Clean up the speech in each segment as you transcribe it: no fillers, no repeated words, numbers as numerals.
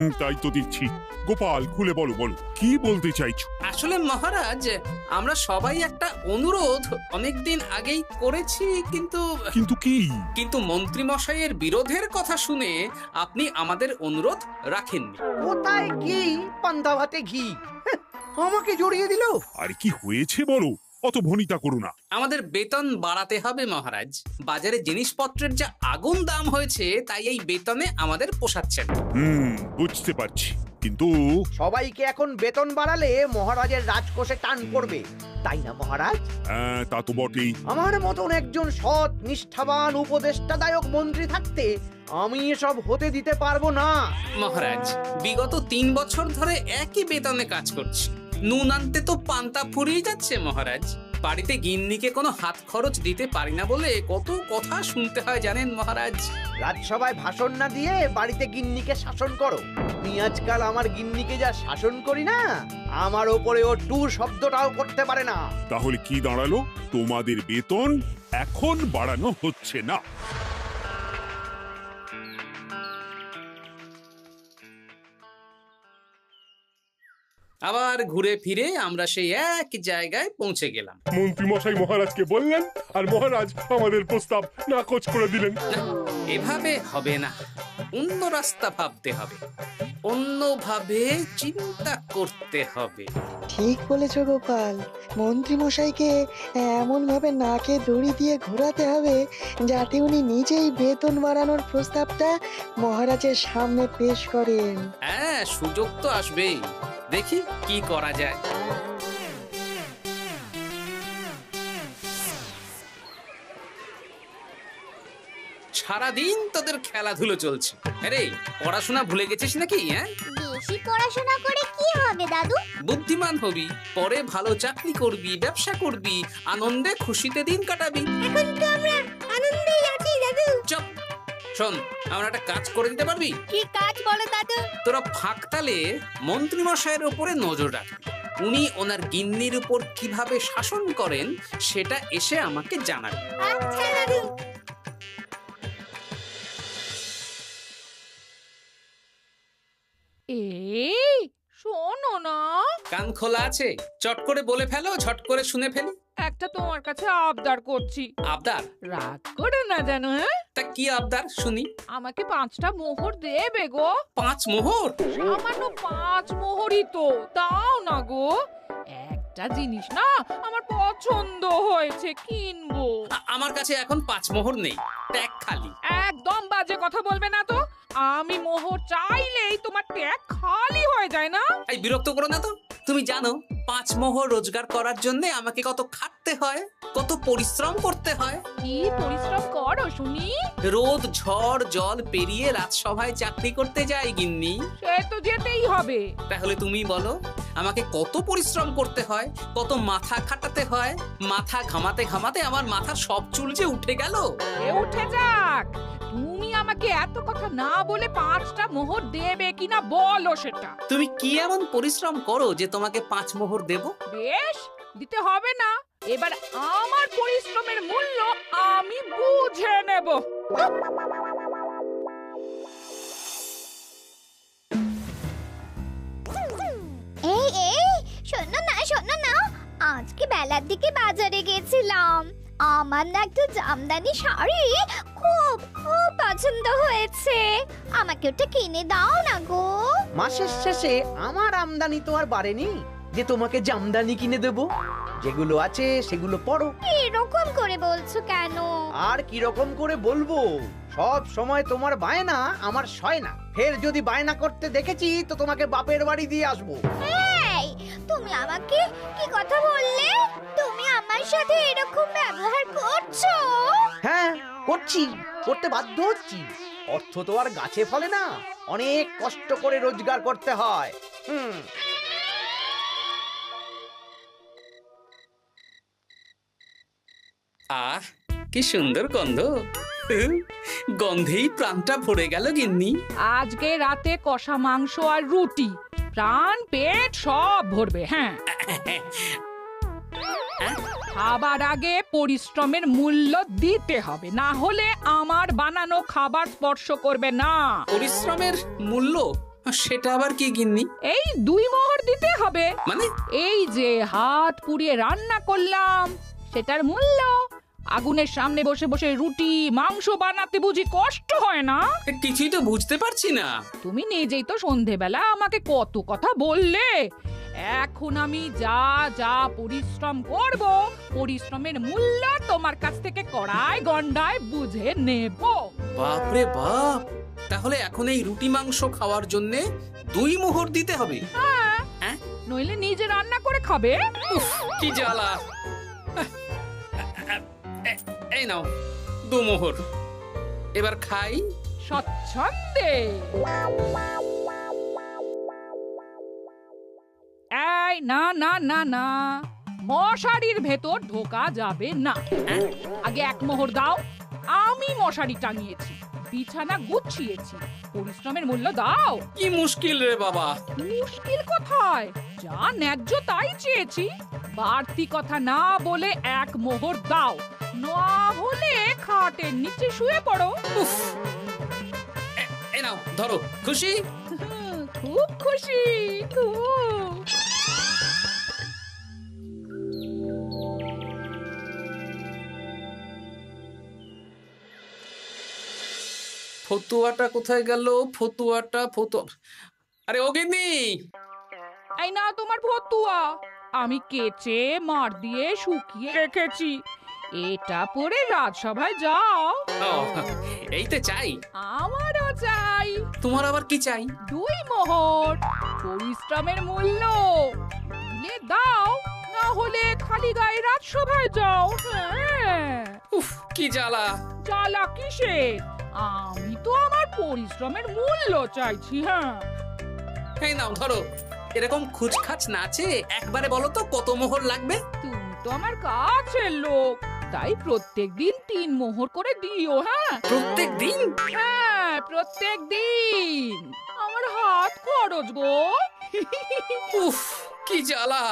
তাই তো দেখছি। গোপাল, খুলে বলো বলো, কি বলতে চাইছো? আসলে মহারাজ, আমরা সবাই একটা অনুরোধ অনেকদিন আগেই করেছি, কিন্তু কিন্তু কি? কিন্তু মন্ত্রী মশাইয়ের বিরোধের কথা শুনে আপনি আমাদের অনুরোধ রাখেননি। কোথায় ঘি, পান্তা ভাতে ঘি, হ্যাঁ, আমাকে জড়িয়ে দিল। আর কি হয়েছে বলো, অত ভনিতা করো না। আমাদের বেতন বাড়াতে হবে মহারাজ। বাজারে জিনিসপত্রের যা আগুন দাম হয়েছে, তাই এই বেতনে আমাদের পোষাচ্ছে না। বুঝতে পারছি, কিন্তু সবাইকে এখন বেতন বাড়ালে মহারাজের রাজকোষে টান পড়বে, তাই না মহারাজ? হ্যাঁ, তা তো বটেই। আমার মতন একজন সৎ, নিষ্ঠাবান, উপদেষ্টাদায়ক মন্ত্রী থাকতে আমি এসব হতে দিতে পারবো না। মহারাজ, বিগত 3 বছর ধরে একই বেতনে কাজ করছি। নুন আনতে তো পান্তা ফুরিয়ে যাচ্ছে মহারাজ। বাড়িতে গিন্নিকে কোনো হাত খরচ দিতে পারি না বলে কত কথা শুনতে হয় জানেন মহারাজ। রাজসভায় ভাষণ না দিয়ে বাড়িতে গিন্নিকে শাসন করো। আমি আজকাল আমার গিন্নিকে যা শাসন করি না, আমার ওপরে ও টু শব্দটাও করতে পারে না। তাহলে কি দাঁড়ালো? তোমাদের বেতন এখন বাড়ানো হচ্ছে না। আবার ঘুরে ফিরে আমরা সেই এক জায়গায় পৌঁছে গেলাম। মন্ত্রী মশাই মহারাজকে বললেন, আর মহারাজ আমাদের প্রস্তাব নাকচ করে দিলেন। না, এভাবে হবে না, অন্য রাস্তা ভাবতে হবে, অন্যভাবে চিন্তা করতে হবে। ঠিক বলেছ গোপাল, মন্ত্রী মশাইকে এমন ভাবে নাকে দড়ি দিয়ে ঘোরাতে হবে যাতে উনি নিজেই বেতন বাড়ানোর প্রস্তাবটা মহারাজের সামনে পেশ করেন। হ্যাঁ, সুযোগ তো আসবেই। দেখি কি করা যায়। সারাদিন তোদের খেলাধুলো চলছে। আরে, পড়াশোনা ভুলে গেছিস নাকি? হ্যাঁ, বেশি পড়াশোনা করে কি হবে দাদু? বুদ্ধিমান হবি, পরে ভালো চাকরি করবি, ব্যবসা করবি, আনন্দে খুশিতে দিন কাটাবি। এখন তো আমরা আনন্দেই আছি দাদু। চুপ! শোন, আমরা একটা কাজ করে দিতে পারবি? কি কাজ বলো দাদু? তোরা ফাঁকতালে মন্ত্রী মশাইয়ের উপরে নজর রাখবি। উনি ওনার গিন্নির উপর কিভাবে শাসন করেন সেটা এসে আমাকে জানাবি। আচ্ছা দাদু। এই শোনো না, কান খোলা আছে? চট করে বলে ফেলো, ঝট করে শুনে ফেলি। একটা তোমার কাছে আবদার করছি, আবদার? রাগ করে না জানো। হ্যাঁ, তা কি আবদার শুনি? আমাকে 5টা মোহর দেবে গো। 5 মোহর? সামান্য 5 মোহরই তো, দাও না গো। একটা জিনিস না আমার পছন্দ হয়েছে, কিনবো। আমার কাছে এখন 5 মোহর নেই, ট্যাগ খালি। একদম বাজে কথা বলবে না তো। আমি মোহর চাইলেই তোমার ট্যাগ খালি হয়ে যায় না। এই বিরক্ত করো না তো। তুমি জানো 5 মোহর রোজগার করার জন্য আমাকে কত খাটতে হয়, কত পরিশ্রম করতে হয়? কি পরিশ্রম করো শুনি? রোদ ঝড় জল পেরিয়ে রাজসভায় চাকরি করতে যাই গিন্নি। সে তো যেতেই হবে। তাহলে তুমি বলো, আমাকে কত পরিশ্রম করতে হয়, কত মাথা খাটাতে হয়। মাথা ঘামাতে ঘামাতে আমার মাথার সব চুল যে উঠে গেল। এ উঠে যাক, তুমি আমাকে এত কথা না বলে 5টা মোহর দেবে কিনা বলো সেটা। তুমি কি এমন পরিশ্রম করো যে তোমাকে 5 মোহর দেব? বেশ, দিতে হবে না। এবার আমার পরিশ্রমের মূল্য আমি বুঝে নেব। এই এই শোনো না, আজকে বেলার দিকে বাজারে গেছিলাম। আমার না একটু জামদানি শাড়ি খুব খুব পছন্দ হয়েছে। আমাকে ওটা কিনে দাও না গো। মাসের শেষে আমার আমদানি তো আর বাড়েনি যে তোমাকে জামদানি কিনে দেব। যেগুলো আছে সেগুলো পড়ো। এরকম করে বলছো কেন? আর কি রকম করে বলবো, সব সময় তোমার বায়না আমার সয় না। ফের যদি বায়না করতে দেখেছি তো তোমাকে বাপের বাড়ি দিয়ে আসবো। এই, তুমি আমাকে কি কথা বললে? তুমি আমার সাথে এরকম ব্যবহার করছো? হ্যাঁ, করতে বাধ্য হচ্ছি। অর্থ তো আর গাছে ফলে না, অনেক কষ্ট করে রোজগার করতে হয়। আহ, কি সুন্দর গন্ধ! গন্ধেই প্রাণটা ভরে গেল গিন্নি। আজকে রাতে কষা মাংস আর রুটি, প্রাণ পেট সব ভরবে। হ্যাঁ, খাবার আগে পরিশ্রমের মূল্য দিতে হবে, না হলে আমার বানানো খাবার স্পর্শ করবে না। পরিশ্রমের মূল্য? সেটা আবার কি গিন্নি? এই 2 মোহর দিতে হবে। মানে এই যে হাত পুড়িয়ে রান্না করলাম সেটার মূল্য। আগুনের সামনে বসে বসে রুটি মাংস বানাতে বুঝি কষ্ট হয় না? কিছুই তো বুঝতে পারছি না। তুমি নিজেই তো সন্ধেবেলা আমাকে কত কথা বললে। এখন আমি যা যা পরিশ্রম করব পরিশ্রমের মূল্য তোমার কাছ থেকে কড়াই গন্ডায় বুঝে নেব। বাপরে বাপ, তাহলে এখন এই রুটি মাংস খাওয়ার জন্য 2 মোহর দিতে হবে? হ্যাঁ, নইলে নিজে রান্না করে খাবে। উফ, কি জ্বালা। এই নাও 2 মোহর, এবার খাই। স্বচ্ছন্দে। এই না না না না, মশারির ভেতর ঢোকা যাবে না। আগে 1 মোহর দাও। আমি মশারি টাঙিয়েছি, বিছানা গুছিয়েছি, পরিশ্রমের মূল্য দাও। কি মুশকিল রে বাবা। মুশকিল কোথায়? যা ন্যায্য তাই চেয়েছি। বাড়তি কথা না বলে 1 মোহর দাও, না হলে খাটের নিচে শুয়ে পড়ো। উফ, এই নাও ধরো। খুশি? খুব খুশি, খুব। ফতুয়াটা কোথায় গেল? ফতুয়া। আরে ও গিন্নি, এই না তোমার ফতুয়া। আমি কেচে মার দিয়ে শুকিয়ে রেখেছি। এটা পরে রাজসভায় যাও। ও, এই তো চাই। আমারও চাই। তোমার আবার কি চাই? 2 মোহর, পরিশ্রমের মূল্য। দিলে দাও, না হলে খালি গায়ে রাজসভায় যাও। হ্যাঁ। উফ, কি জ্বালা। জ্বালা কিসের? আমি তো আমার পরিশ্রমের মূল্য চাইছি। হ্যাঁ, এই নাও ধরো। এরকম খুচখাচ নাচে একবারে বলো তো কত মোহর লাগবে? তুমি তো আমার কাছের লোক, তাই প্রত্যেকদিন 3 মোহর করে দিও। হ্যাঁ, প্রত্যেক দিন? হ্যাঁ, প্রত্যেকদিন। আমার হাত খরচ গো। উফ, কি জ্বালা।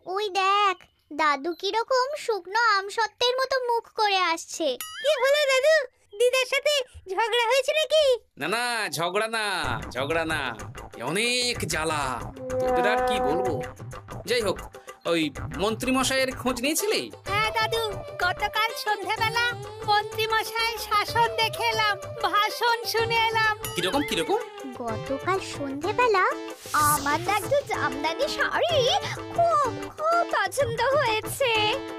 ওই দেখ, দাদু কিরকম শুকনো আমসত্ত্বের মতো মুখ করে আসছে। কি হলো দাদু? দিদার সাথে ঝগড়া হয়েছে নাকি? না না, ঝগড়া না, অনেক জ্বালা। তোদের আর কি বলবো। যাই হোক, ওই মন্ত্রী মশাইয়ের খোঁজ নিয়েছিলি? হ্যাঁ দাদু, গতকাল সন্ধ্যাবেলা মন্ত্রী মশাই শাসন দেখে এলাম, ভাষণ শুনে এলাম। কিরকম? গতকাল সন্ধ্যাবেলা আমার না একটু জামদানি শাড়ি খুব খুব পছন্দ হয়েছে।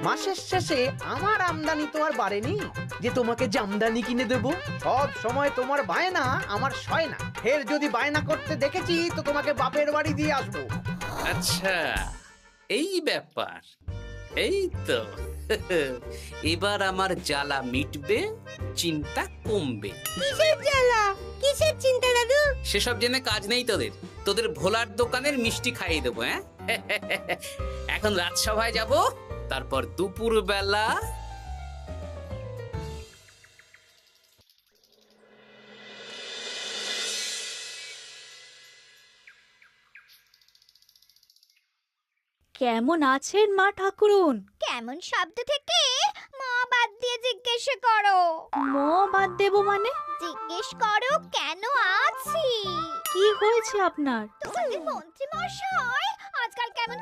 মাসের শেষে আমার আমদানি তো আর বাড়েনি যে তোমাকে জামদানি কিনে দেব। সব সময় তোমার বায়না আমার সয় না। ফের যদি বায়না করতে দেখেছি তো তোমাকে বাপের বাড়ি দিয়ে আসবো। আচ্ছা, এই ব্যাপার। এই তো এবার আমার জ্বালা মিটবে, চিন্তা কমবে। কিসের জ্বালা? কিসের চিন্তা দাদু? সেসব জেনে কাজ নেই তোদের ভোলার দোকানের মিষ্টি খাইয়ে দেবো। হ্যাঁ, এখন রাজসভায় যাব, তারপর দুপুর বেলা কেমন আছেন মা ঠাকুরুন? কেমন শব্দ থেকে মা বাদ দিয়ে জিজ্ঞেস করো। মো বাদ দেব মানে? জিজ্ঞেস করো কেন আছি। কি হয়েছে আপনার? তোমাদের মন্ত্রী মশাই আজকাল কেমন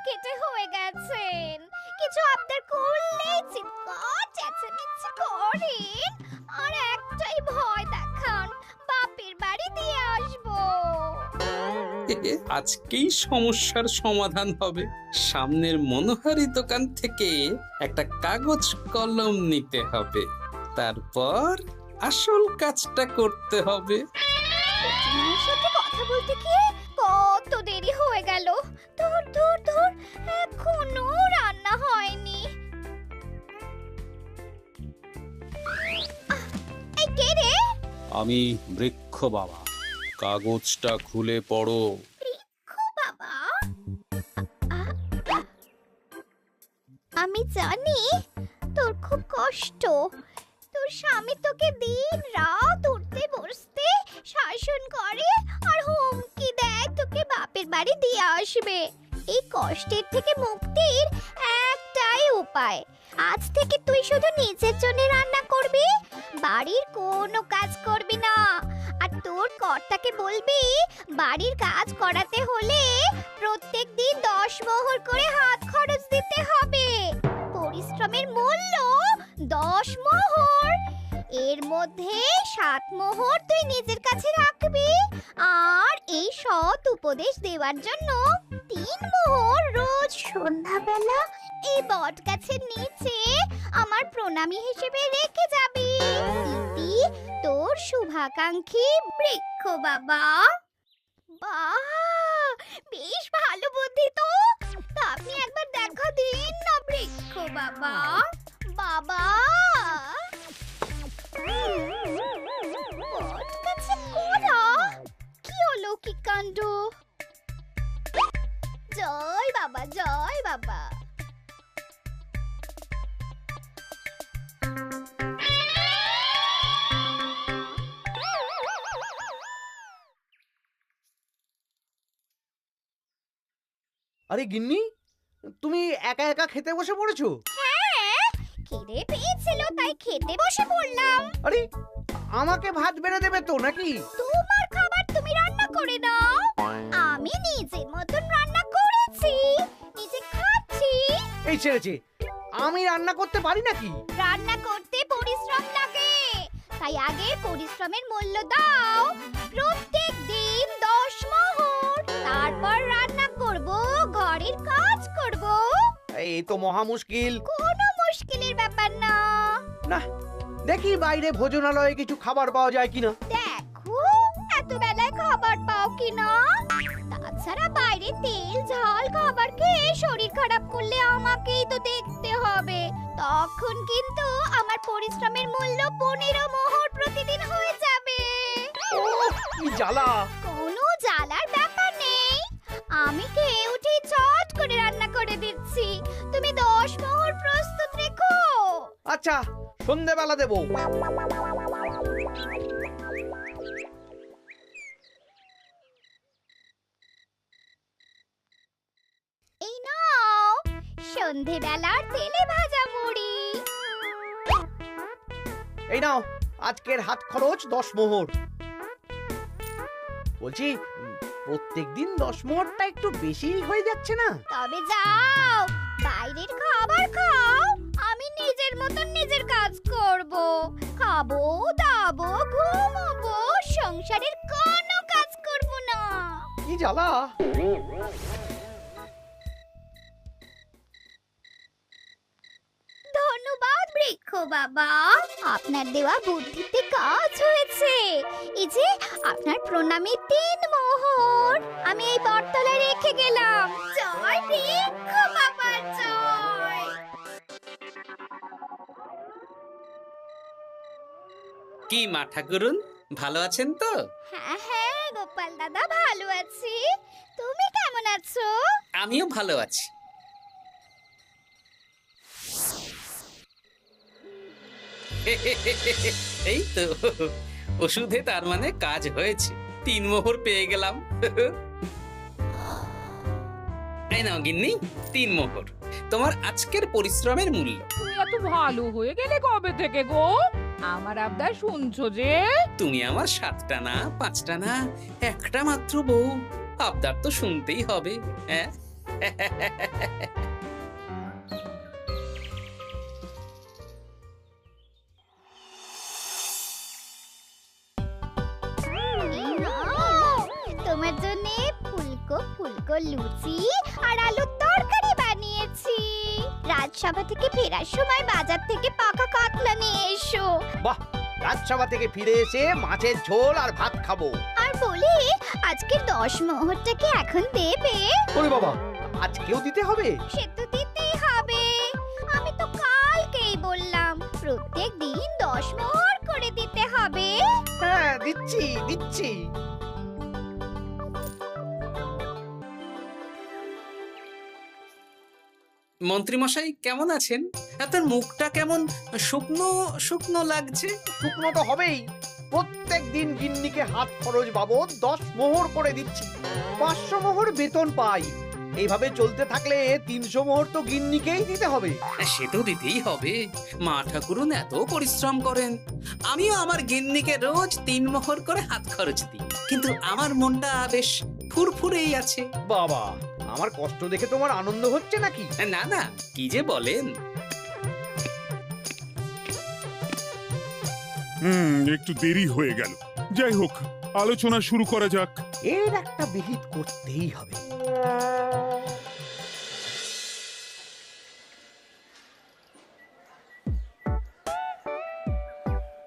খেটে হয়ে গেছেন। কিছু আবদার করলেই চিৎকার চেঁচামেচি করেন, আর একটাই ভয় দেখান, বাপের বাড়ি দিয়ে আসবো। আজকেই সমস্যার সমাধান হবে। সামনের মনোহারি দোকান থেকে একটা কাগজ কলম নিতে হবে, তারপর আসল কাজটা করতে হবে। তোমার সাথে কথা বলতে গিয়ে কত দেরি হয়ে গেল। ধুর, এখনো রান্না হয়নি। এই কে রে? আমি বৃক্ষ বাবা, কাগজটা খুলে পড়ো। বাবা, আমি জানি তোর খুব কষ্ট। তোর স্বামী তোকে দিন রাত উঠতে বসতে শাসন করে আর হুমকি দেয় তোকে বাপের বাড়ি দিয়ে আসবে। এই কষ্টের থেকে মুক্তির একটাই উপায়, আজ থেকে তুই শুধু নিজের জন্য রান্না করবি, বাড়ির কোনো কাজ করবি না। আর তোর কর্তাকে বলবি বাড়ির কাজ করাতে হলে প্রত্যেক দিন 10 মোহর করে হাত খরচ দিতে হবে। পরিশ্রমের মূল্য 10 মোহর। এর মধ্যে 7 মোহর তুই নিজের কাছে রাখবি, আর এই সৎ উপদেশ দেওয়ার জন্য 3 মোহর রোজ সন্ধ্যাবেলা এই বট গাছের নিচে আমার প্রণামী হিসেবে রেখে যাবি। ইতি তোর শুভাকাঙ্ক্ষী বৃক্ষ বাবা। বাহ, বেশ ভালো বুদ্ধি তো। তা আপনি একবার দেখা দিন না বৃক্ষ বাবা। বাবা, বট গাছে কোরা, কি অলৌকিক কাণ্ড! জয় বাবা, জয় বাবা। আরে গিন্নি, তুমি একা একা খেতে বসে পড়েছো? হ্যাঁ, খিদে পেয়েছিল তাই খেতে বসে পড়লাম। আরে আমাকে ভাত বেড়ে দেবে তো নাকি? তোমার খাবার তুমি রান্না করে দাও। আমি নিজের মতন রান্না করেছি, নিজে খাচ্ছি। এই ছেড়েছে, আমি রান্না করতে পারি নাকি? রান্না করতে পরিশ্রম লাগে, তাই আগে পরিশ্রমের মূল্য দাও। প্রত্যেক দিন 10 মোহর, তারপর রান্না করব, ঘরের কাজ করব। এই তো মহা মুশকিল। কোনো মুশকিলের ব্যাপার না। না, দেখি বাইরে ভোজনালয়ে কিছু খাবার পাওয়া যায় কিনা। দেখো এত বেলায় খাবার পাও কিনা। তাছাড়া বাইরে তেল ঝাল খাবার খেয়ে শরীর খারাপ করলে আমাকেই তো দেখতে হবে। তখন কিন্তু আমার পরিশ্রমের মূল্য 15 মোহর প্রতিদিন হয়ে যাবে। কি জ্বালা! কোনো জ্বালার ব্যাপার নেই, আমি খেয়ে উঠে চট করে রান্না করে দিচ্ছি। তুমি 10 মোহর প্রস্তুত রেখো। আচ্ছা, সন্ধেবেলা দেবো। এই নাও সন্ধেবেলার তেলে ভাজা মুড়ি। এই নাও আজকের হাত খরচ 10 মোহর। বলছি, প্রত্যেকদিন 10 মোহরটা একটু বেশি হয়ে যাচ্ছে না? তবে যাও, বাইরের খাবার খাও, আমি নিজের মতন নিজের কাজ করব। খাবো, দাবো, ঘুমাবো, সংসারের কোনো কাজ করব না। কি জ্বালা! ধন্যবাদ বৃক্ষ বাবা, আপনার দেওয়া বুদ্ধিতে কাজ হয়েছে। এই যে আপনার প্রণামী 3 মোহর আমি এই বটতলায় রেখে গেলাম। জয় বৃক্ষ বাবা, জয়। কি মা ঠাকুরুন, ভালো আছেন তো? হ্যাঁ হ্যাঁ গোপাল দাদা, ভালো আছি। তুমি কেমন আছো? আমিও ভালো আছি। এই তো ওষুধে তার মানে কাজ হয়েছে, 3 মোহর পেয়ে গেলাম। এই নাও গিন্নি, 3 মোহর তোমার আজকের পরিশ্রমের মূল্য। তুমি এত ভালো হয়ে গেলে কবে থেকে গো? আমার আবদার শুনছো যে? তুমি আমার 7টা না 5টা না, একটা মাত্র বউ, আবদার তো শুনতেই হবে। হ্যাঁ, তোমার জন্য ফুলকো ফুলকো লুচি আর আলুর তরকারি বানিয়েছি। রাজসভা থেকে ফেরার সময় বাজার থেকে পাকা কাতলা নিয়ে এসো। বাহ, রাজসভা থেকে ফিরে এসে মাছের ঝোল আর ভাত খাবো। আর বলি, আজকের 10 মোহরটাকে এখন দেবে? ওরে বাবা, আজকেও দিতে হবে? সে তো দিতেই হবে। আমি তো কালকেই বললাম প্রত্যেক দিন 10 মোহর করে দিতে হবে। হ্যাঁ, দিচ্ছি দিচ্ছি। মন্ত্রীমশাই কেমন আছেন? আপনার মুখটা কেমন শুকনো শুকনো লাগছে। শুকনো তো হবেই। প্রত্যেক দিন গিন্নিকে হাত খরচ বাবদ 10 মোহর করে দিচ্ছি। 500 মোহর বেতন পাই। এইভাবে চলতে থাকলে 300 মোহর তো গিন্নিকেই দিতে হবে। সে তো দিতেই হবে। মা ঠাকুরুন এত পরিশ্রম করেন, আমিও আমার গিন্নিকে রোজ 3 মোহর করে হাত খরচ দিই, কিন্তু আমার মনটা বেশ ফুরফুরেই আছে। বাবা, আমার কষ্ট দেখে তোমার আনন্দ হচ্ছে নাকি? না না, কি যে বলেন। একটু দেরি হয়ে গেল। যাই হোক, আলোচনা শুরু করা যাক। এর একটা বিহিত করতেই হবে।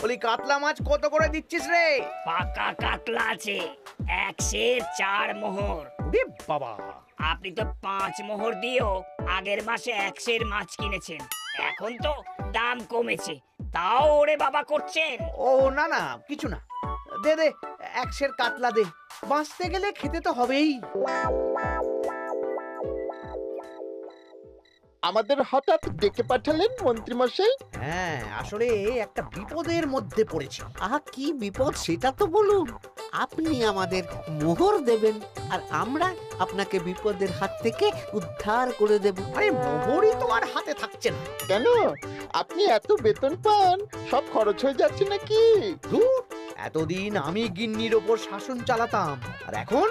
বলি, কাতলা মাছ কত করে দিচ্ছিস রে? পাকা কাতলা আছে 104 মোহর। ওরে বাবা, আপনি তো 5 মোহর দিয়েও আগের মাসে 100 মাছ কিনেছেন, এখন তো দাম কমেছে, তাও ওরে বাবা করছেন। ও না না, কিছু না, দে দে 100 কাতলা দে, বাঁচতে গেলে খেতে তো হবেই। আমাদের হঠাৎ ডেকে পাঠালেন মন্ত্রী মশাই? হ্যাঁ, আসলে একটা বিপদের মধ্যে পড়েছি। আহা, কি বিপদ সেটা তো বলুন। আপনি আমাদের মোহর দেবেন আর আমরা আপনাকে বিপদের হাত থেকে উদ্ধার করে দেব। আরে মোহরই তো আর হাতে থাকছে না। কেন? আপনি এত বেতন পান, সব খরচ হয়ে যাচ্ছে নাকি? ধুর, এতদিন আমি গিন্নির ওপর শাসন চালাতাম, আর এখন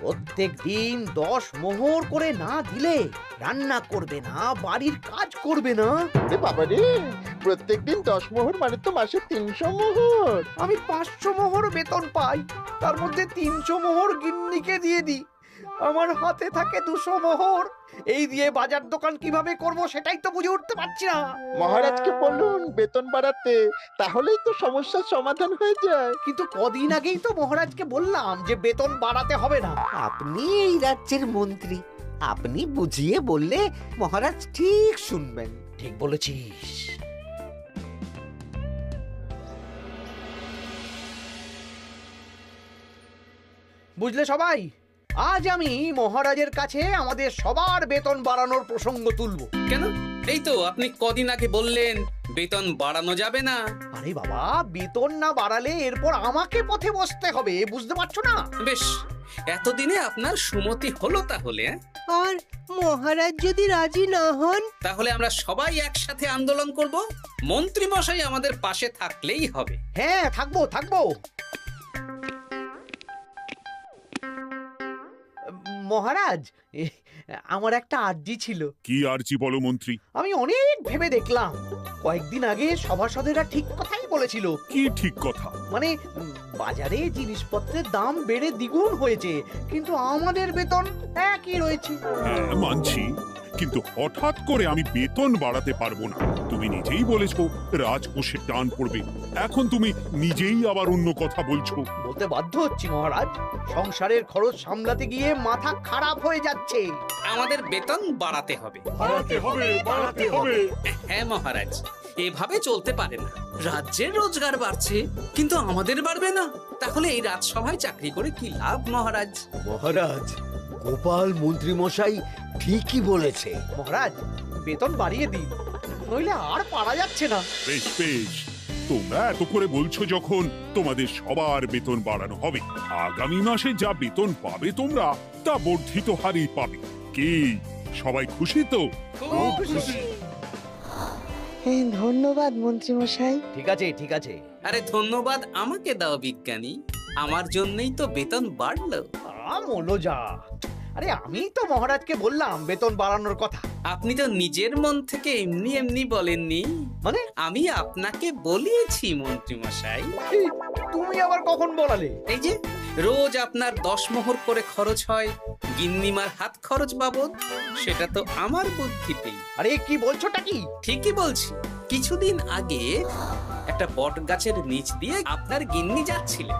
প্রত্যেক দিন 10 মোহর করে না দিলে রান্না করবে না, বাড়ির কাজ করবে না। ওরে বাবারে, প্রত্যেকদিন 10 মোহর মানে তো মাসে 300 মোহর। আমি 500 মোহর বেতন পাই, তার মধ্যে 300 মোহর গিন্নিকে দিয়ে দিই, আমার হাতে থাকে 200 মোহর। এই দিয়ে বাজার দোকান কিভাবে করব সেটাই তো বুঝে উঠতে পারছি না। মহারাজকে বলুন বেতন বাড়াতে, তাহলেই তো সমস্যার সমাধান হয়ে যায়। কিন্তু কদিন আগেই তো মহারাজকে বললাম যে বেতন বাড়াতে হবে না। আপনি এই রাজ্যের মন্ত্রী, আপনি বুঝিয়ে বললে মহারাজ ঠিক শুনবেন। ঠিক বলেছিস। বুঝলে সবাই, আজ আমি মহারাজের কাছে আমাদের সবার বেতন বাড়ানোর প্রসঙ্গ তুলব। কেন? এই তো আপনি কদিন আগে বললেন বেতন বাড়ানো যাবে না। আরে বাবা, বেতন না বাড়ালে এরপর আমাকে পথে বসতে হবে, বুঝতে পারছো না? বেশ, এতদিনে আপনার সুমতি হলো তাহলে। আর মহারাজ যদি রাজি না হন? তাহলে আমরা সবাই একসাথে আন্দোলন করব, মন্ত্রী মশাই আমাদের পাশে থাকলেই হবে। হ্যাঁ, থাকবো থাকবো। মহারাজ, আমার একটা আর্জি ছিল। কি আর্জি বলো মন্ত্রী? আমি অনেক ভেবে দেখলাম, কয়েকদিন আগে সভাসদেরা ঠিক কথাই বলেছিল। কি ঠিক কথা? মানে বাজারে জিনিসপত্রের দাম বেড়ে দ্বিগুণ হয়েছে, কিন্তু আমাদের বেতন একই রয়েছে। হ্যাঁ মানছি, কিন্তু হঠাৎ করে আমি বেতন বাড়াতে পারবো না। তুমি নিজেই বলেছো রাজকোষে টান পড়বে, এখন তুমি নিজেই আবার অন্য কথা বলছো। বলতে বাধ্য হচ্ছি মহারাজ, সংসারের খরচ সামলাতে গিয়ে মাথা খারাপ হয়ে যাচ্ছে। আমাদের বেতন বাড়াতে হবে। বাড়াতে হবে, বাড়াতে হবে। হ্যাঁ মহারাজ, এভাবে চলতে পারে না। রাজ্যের রোজগার বাড়ছে, কিন্তু আমাদের বাড়বে না। তাহলে এই রাজসভায় চাকরি করে কি লাভ মহারাজ? মহারাজ, গোপাল মন্ত্রী মশাই ঠিকই বলেছে। মহারাজ, বেতন বাড়িয়ে দিন, নইলে আর পারা যাচ্ছে না। বেশ বেশ, তোমরা এত করে বলছো যখন, তোমাদের সবার বেতন বাড়ানো হবে। আগামী মাসে যা বেতন পাবে তোমরা, তা বর্ধিত হারেই পাবে। কি সবাই খুশি তো? খুব খুশি। ধন্যবাদ মন্ত্রী মশাই। ঠিক আছে ঠিক আছে। আরে ধন্যবাদ আমাকে দাও বিজ্ঞানী, আমার জন্যই তো বেতন বাড়লো। মনোজা, আরে আমি তো মহারাজকে বললাম বেতন বাড়ানোর কথা। আপনি তো নিজের মন থেকে এমনি এমনি বলেননি, মানে আমি আপনাকে বলিয়েছি মন্ত্রী মশাই। তুমি আবার কখন বলালে? এই যে রোজ আপনার 10 মোহর করে খরচ হয় গিন্নিমার হাত খরচ বাবদ, সেটা তো আমার বুদ্ধিতেই। আরে কি বলছোটা কি? ঠিকই বলছি। কিছুদিন আগে একটা বট গাছের নিচ দিয়ে আপনার গিন্নি যাচ্ছিলেন।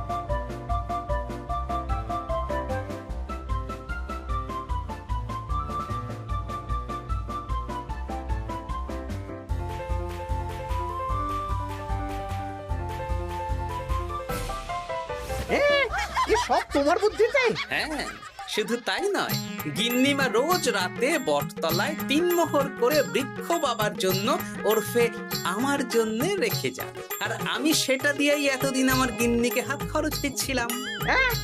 সব তোমার বুদ্ধিতে? হ্যাঁ, শুধু তাই নয়, গিন্নিমা রোজ রাতে বটতলায় 3 মোহর করে বৃক্ষ বাবার জন্য ওরফে আমার জন্য রেখে যান, আর আমি সেটা দিয়েই এতদিন আমার গিন্নিকে হাত খরচ দিচ্ছিলাম।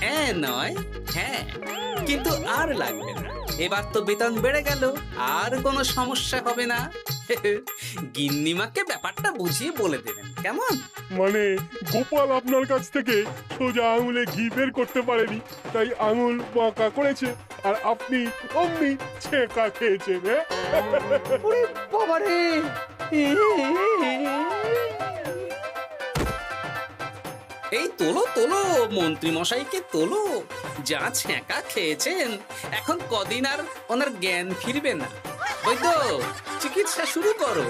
হ্যাঁ নয়, হ্যাঁ, কিন্তু আর লাগবে না। এবার তো বেতন বেড়ে গেল, আর কোনো সমস্যা হবে না। গিন্নিমাকে ব্যাপারটা বুঝিয়ে বলে দেবেন, কেমন? মানে গোপাল আপনার কাছ থেকে সোজা আঙুলে ঘি বের করতে পারেনি, তাই আঙুল বাঁকা করেছে, আর আপনি অমনি ছেঁকা খেয়েছেন। হ্যাঁ? ওরে বাবা রে! এই তোলো তোলো, মন্ত্রী মশাইকে তোলো। যা ছ্যাঁকা খেয়েছেন, এখন কদিন আর ওনার জ্ঞান ফিরবে না। ওই তো চিকিৎসা শুরু করো।